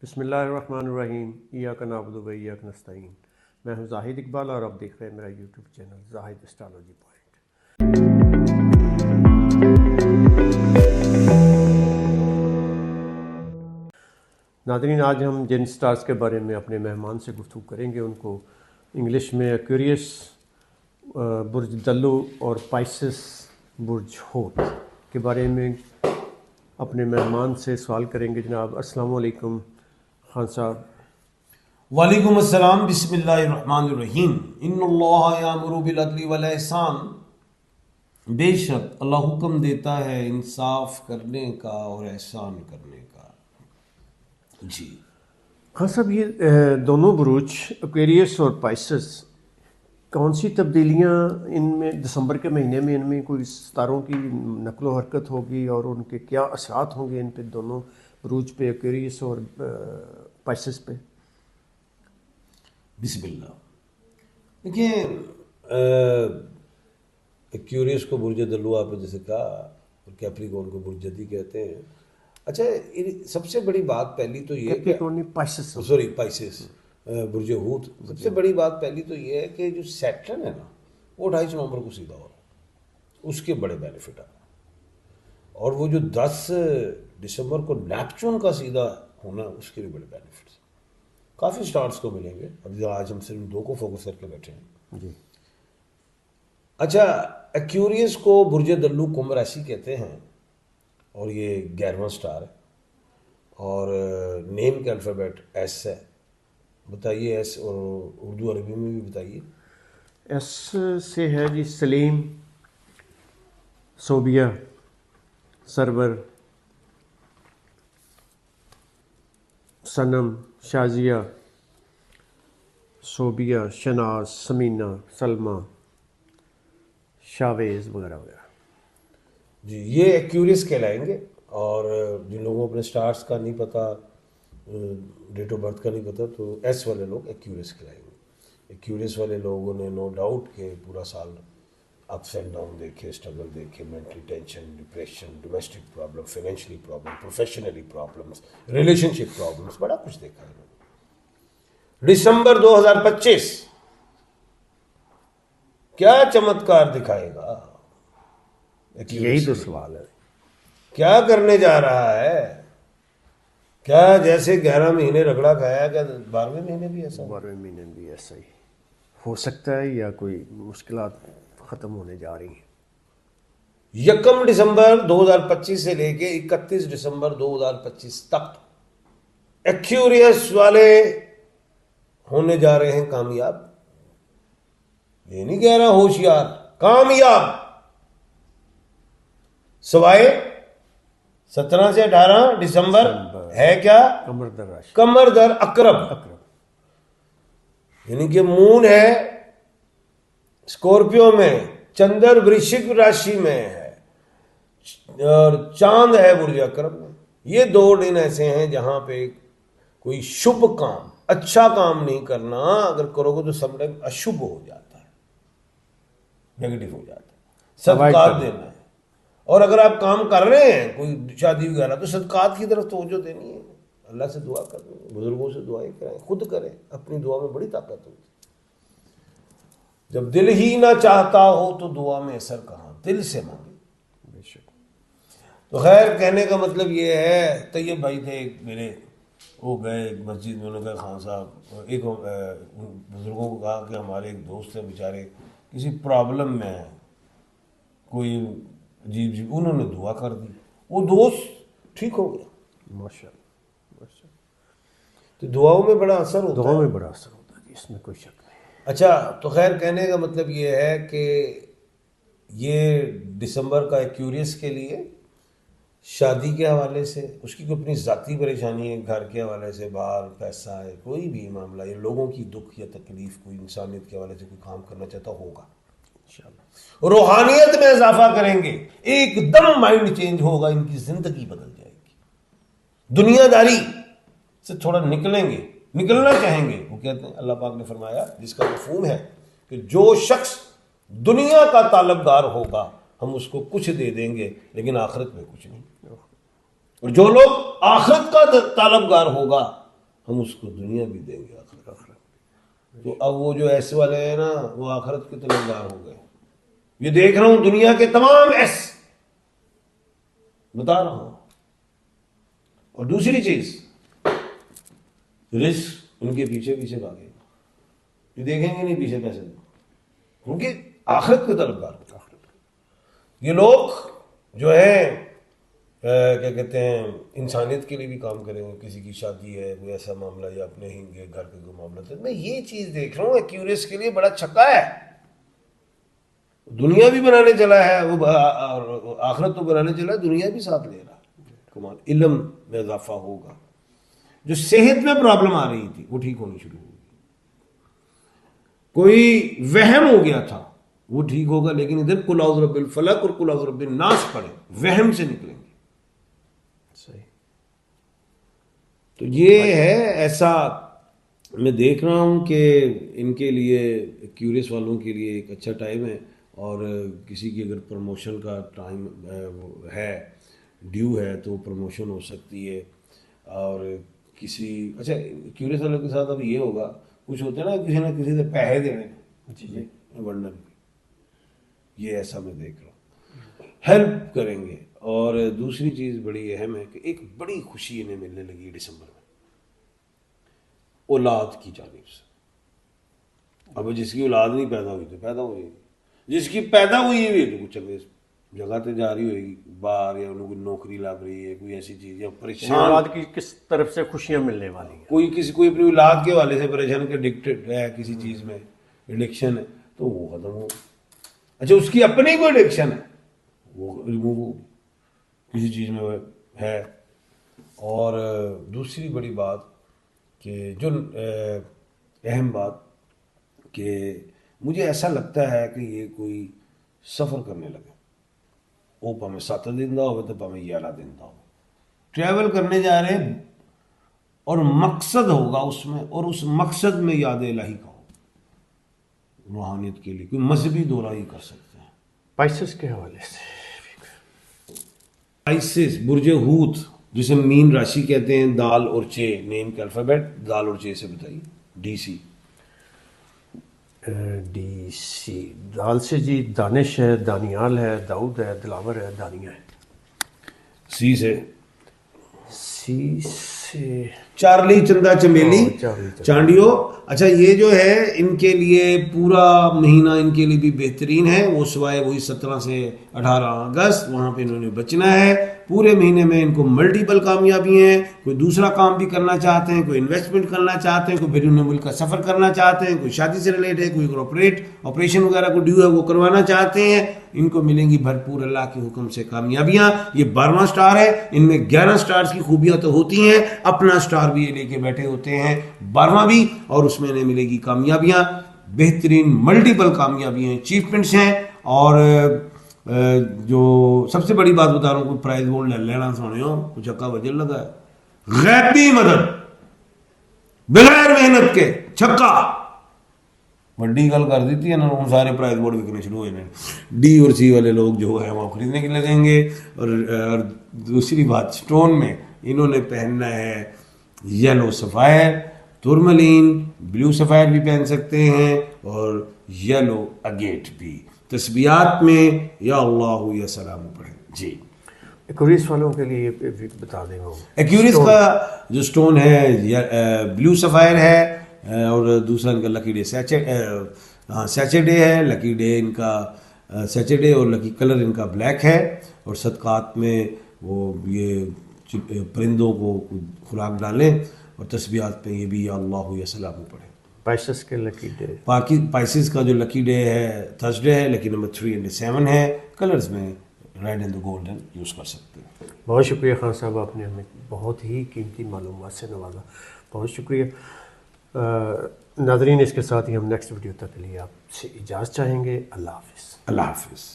बिस्मिल्लाहिर्रहमानिर्रहीम। इय्याका नअबुदु व इय्याका नस्तईन। मैं हूं जाहिद इकबाल और आप देख रहे हैं मेरा YouTube channel Zahid astrology point. नाज़रीन, आज हम जिन स्टार्स के बारे में अपने मेहमान से गुफ्तगू करेंगे उनको इंग्लिश में एक्वेरियस बुर्ज दल्लू और पाइसेस बुर्ज होत के बारे में अपने मेहमान से सवाल करेंगे। जनाब अस्सलाम वालेकुम खान साहब। वालेकुम अस्सलाम। बिस्मिल्लाहिर्रहमानिर्रहीम। इन्नल्लाह यामुरु बिल अदली वल ihsan। बेशक अल्लाह हुक्म देता है इंसाफ करने का और एहसान करने का। जी खान साहब, ये दोनों बुरूज एक्वेरियस और पाइसेस, कौन सी तब्दीलियाँ इनमें दिसंबर के महीने में इनमें कोई सितारों की नकलो हरकत होगी और उनके क्या असरात होंगे इन पे, दोनों बुरूज पे, एक्वेरियस और पाइसेस पे? बिस्मिल्लाह। देखिए, एक्वेरियस को बुर्ज दल्लू आपने जैसे कहा और कैप्रिकॉर्न को बुर्ज जदी कहते हैं। अच्छा, सबसे बड़ी बात पहली तो ये पाइसेस, सॉरी पाइसेस बुर्ज हूत। सबसे बड़ी बात पहली तो ये है कि जो सैटर्न है ना, वो 28 नवंबर को सीधा हो रहा है, उसके बड़े बेनिफिट आ रहे हैं। और वो जो 10 दिसंबर को नेपच्यून का सीधा होना, उसके भी बड़े बेनिफिट्स काफ़ी स्टार्स को मिलेंगे। अभी आज हम सिर्फ दो को फोकस करके बैठे हैं जी। अच्छा, एक्वेरियस को बुर्ज दल्लू कुंभ राशि कहते हैं और ये 11वां स्टार है और नेम के अल्फ़ाबेट एस है। बताइए एस और उर्दू अरबी में भी बताइए। एस से है जी सलीम, सोबिया, सरवर, सनम, शाजिया, सोबिया, शनाज, समीना, सलमा, शावेज वगैरह वगैरह। जी, ये एक्वेरियस कहलाएंगे। और जिन लोगों को अपने स्टार्स का नहीं पता, डेट ऑफ बर्थ का नहीं पता, तो एस वाले लोग एक्वेरियस कहलाएंगे। एक्वेरियस वाले लोगों ने नो डाउट के पूरा साल अप्स एंड डाउन देखे, स्ट्रगल देखे, mental tension, depression, domestic problem, financially problem, professionally problems, relationship problems, बड़ा कुछ देखा है। दिसंबर 2025 क्या चमत्कार दिखाएगा? यही तो सवाल है, क्या करने जा रहा है? क्या जैसे 11 महीने रगड़ा खाया, क्या 12वें महीने भी ऐसा? 12वें महीने भी ऐसा ही हो सकता है या कोई मुश्किलात ख़त्म होने जा रही हैं? 1 दिसंबर 2025 से लेके 31 दिसंबर 2025 तक एक्वेरियस वाले होने जा रहे हैं कामयाब। ये नहीं कह रहा होशियार, कामयाब। सवाए 17 से 18 दिसंबर है क्या? कमरदर राशि, कमरदर अकरब, यानी कि मून है स्कॉर्पियो में, चंद्र वृश्चिक राशि में है और चांद है बुर्ज अकरब में। ये 2 दिन ऐसे हैं जहां पे कोई शुभ काम, अच्छा काम नहीं करना, अगर करोगे तो समटाइम अशुभ हो जाता है, नेगेटिव हो जाता है। सदकात देना है। और अगर आप काम कर रहे हैं कोई शादी वगैरह, तो सदकात की तरफ तवज्जो देनी है, अल्लाह से दुआ करनी है, बुजुर्गों से दुआएं कराएं, खुद करें। अपनी दुआ में बड़ी ताकत होती है। जब दिल ही ना चाहता हो तो दुआ में असर कहाँ, दिल से मांगे। बेशक। तो खैर, कहने का मतलब ये है, तैयब भाई थे एक मेरे, वो गए एक मस्जिद में, उन्होंने कहा खान साहब, एक बुजुर्गों को कहा कि हमारे एक दोस्त है बेचारे किसी प्रॉब्लम में है, कोई अजीब जी, उन्होंने दुआ कर दी, वो दोस्त ठीक हो गया। माशाअल्लाह। तो दुआओं में बड़ा असर होता है। दुआओं में बड़ा असर होता है, इसमें कोई शक नहीं। अच्छा, तो खैर कहने का मतलब ये है कि ये दिसंबर का एक्वेरियस के लिए शादी के हवाले से, उसकी कोई अपनी ज़ाती परेशानी है, घर के हवाले से, बाहर पैसा है, कोई भी मामला, ये लोगों की दुख या तकलीफ, कोई इंसानियत के हवाले से कोई काम करना चाहता होगा, इंशाअल्लाह रूहानियत में इजाफा करेंगे, एकदम माइंड चेंज होगा, इनकी जिंदगी बदल जाएगी, दुनियादारी से थोड़ा निकलेंगे, निकलना चाहेंगे। वो कहते हैं, अल्लाह पाक ने फरमाया, जिसका मफहूम है कि जो शख्स दुनिया का ताल्लुकदार होगा हम उसको कुछ दे देंगे, लेकिन आखिरत में कुछ नहीं। और जो लोग आखिरत का ताल्लुकदार होगा हम उसको दुनिया भी देंगे आखिरत। तो अब वो जो ऐसे वाले हैं ना, वो आखिरत के तलबगार हो गए। ये देख रहा हूं दुनिया के तमाम ऐस बता रहा हूं। और दूसरी चीज, रिस्क उनके पीछे पीछे भागेगा, ये देखेंगे नहीं पीछे कैसे, क्योंकि आखिरत के तलबगार। ये लोग जो है क्या कहते हैं, इंसानियत के लिए भी काम करेंगे। किसी की शादी है, कोई ऐसा मामला, या अपने ही घर के कोई मामला, तो मैं ये चीज देख रहा हूँ एक्यूरेस के लिए बड़ा छक्का है। दुनिया भी बनाने चला है वो, आखिरत तो बनाने चला है, दुनिया भी साथ ले रहा है। कमाल, इल्म में इजाफा होगा। जो सेहत में प्रॉब्लम आ रही थी वो ठीक होनी शुरू होगी। कोई वहम हो गया था वो ठीक होगा, लेकिन इधर कुल औज़ु बिल फलक और कुल औज़ु बिन नास पढ़े, वहम से निकलेंगे। सही। तो ये है, ऐसा मैं देख रहा हूँ कि इनके लिए, क्यूरियस वालों के लिए एक अच्छा टाइम है। और किसी की अगर प्रमोशन का टाइम है, ड्यू है, तो प्रमोशन हो सकती है। और किसी, अच्छा क्यूरियस वालों के साथ अब ये होगा, कुछ होता है ना किसी से पैसे देने, जी वर्णन, ये ऐसा मैं देख रहा हूँ, हेल्प करेंगे। और दूसरी चीज़ बड़ी अहम है कि एक बड़ी खुशी इन्हें मिलने लगी है दिसंबर में, औलाद की जानिब से। अब जिसकी औलाद नहीं पैदा हुई तो पैदा हो जाएगी, जिसकी पैदा हुई है तो कुछ चंगे जगह पे जा रही होगी बाहर, या उनको नौकरी लग रही है, कोई ऐसी चीज़, या परेशान, औलाद की किस तरफ से खुशियां मिलने वाली हैं। कोई अपनी औलाद के वाले से परेशान, के एडिक्टेड है किसी चीज़ में, एडिक्शन है, तो वो खत्म हो। अच्छा, उसकी अपनी कोई एडिक्शन है, वो रिमूव होगी, किसी चीज़ में है। और दूसरी बड़ी बात कि जो अहम बात, कि मुझे ऐसा लगता है कि ये कोई सफ़र करने लगे, वो भावें 7 दिन का हो तो भावें 11 दिन का हो, ट्रैवल करने जा रहे हैं, और मकसद होगा उसमें, और उस मकसद में याद इलाही का हो, रूहानियत के लिए कोई मजहबी दौरा ही कर सकते हैं। पाइसेस के हवाले से, पाइसेस बुर्ज हूत, जिसे मीन राशि कहते हैं, दाल और चे नेम के अल्फ़ाबेट, दाल और चे से बताइए। DC, DC दाल से जी दानिश है, दानियाल है, दाऊद है, दिलावर है, दानिया है। C से C से चार्ली, चंदा, चमेली, चांडियो। अच्छा, ये जो है इनके लिए पूरा महीना इनके लिए भी बेहतरीन है। वो सिवाय वही 17 से 18 अगस्त, वहाँ पे इन्होंने बचना है। पूरे महीने में इनको मल्टीपल कामयाबी हैं। कोई दूसरा काम भी करना चाहते हैं, कोई इन्वेस्टमेंट करना चाहते हैं, कोई बैरून मुल्क का सफ़र करना चाहते हैं, कोई शादी से रिलेटेड है, कोई कॉर्पोरेट ऑपरेशन वगैरह को ड्यू है वो करवाना चाहते हैं, इनको मिलेंगी भरपूर अल्लाह के हुक्म से कामयाबियाँ। ये 12वां स्टार है, इनमें 11 स्टार्स की खूबियाँ तो होती हैं, अपना स्टार भी ये लेके बैठे होते हैं 12वां भी, और उसमें इन्हें मिलेगी कामयाबियाँ, बेहतरीन मल्टीपल कामयाबियाँ, अचीवमेंट्स हैं। और जो सबसे बड़ी बात बता रहा हूँ, कोई प्राइज बोर्ड ले लेना सोने हो, कुछ अक्का वजन लगा है, गैबी मदद बगैर मेहनत के छक्का, बड़ी गल कर दी थी इन्होंने, सारे प्राइज बोर्ड बिकने शुरू हुए। D और C वाले लोग जो है वो खरीदने के लगेंगे। और दूसरी बात, स्टोन में इन्होंने पहनना है येलो सफ़ायर, तुरमलीन, ब्लू सफ़ायर भी पहन सकते हैं, और येलो अगेट भी। तस्बीहात में या अल्लाह या सलाम पढ़े जी। एक्यूरियस वालों के लिए भी बता दें, वो एक्यूरियस का जो स्टोन है ब्लू सफ़ायर है, और दूसरा इनका लकी डे सैचरडे है। लकी डे इनका सैचरडे, और लकी कलर इनका ब्लैक है। और सदकात में वो ये परिंदों को खुराक डालें, और तस्बीहात में ये भी या अल्लाह या सलाम पढ़े। पाइसेस के लकी डे, पाइसेस का जो लकी डे है थर्सडे है, लकी नंबर 3 और 7 है। कलर्स में रेड एंड गोल्डन यूज़ कर सकते हैं। बहुत शुक्रिया खान साहब, आपने हमें बहुत ही कीमती मालूमात से नवाजा, बहुत शुक्रिया। नाज़रीन, इसके साथ ही हम नेक्स्ट वीडियो तक के लिए आपसे इजाज़त चाहेंगे। अल्लाह हाफ़िज़। अल्लाह हाफ़िज़।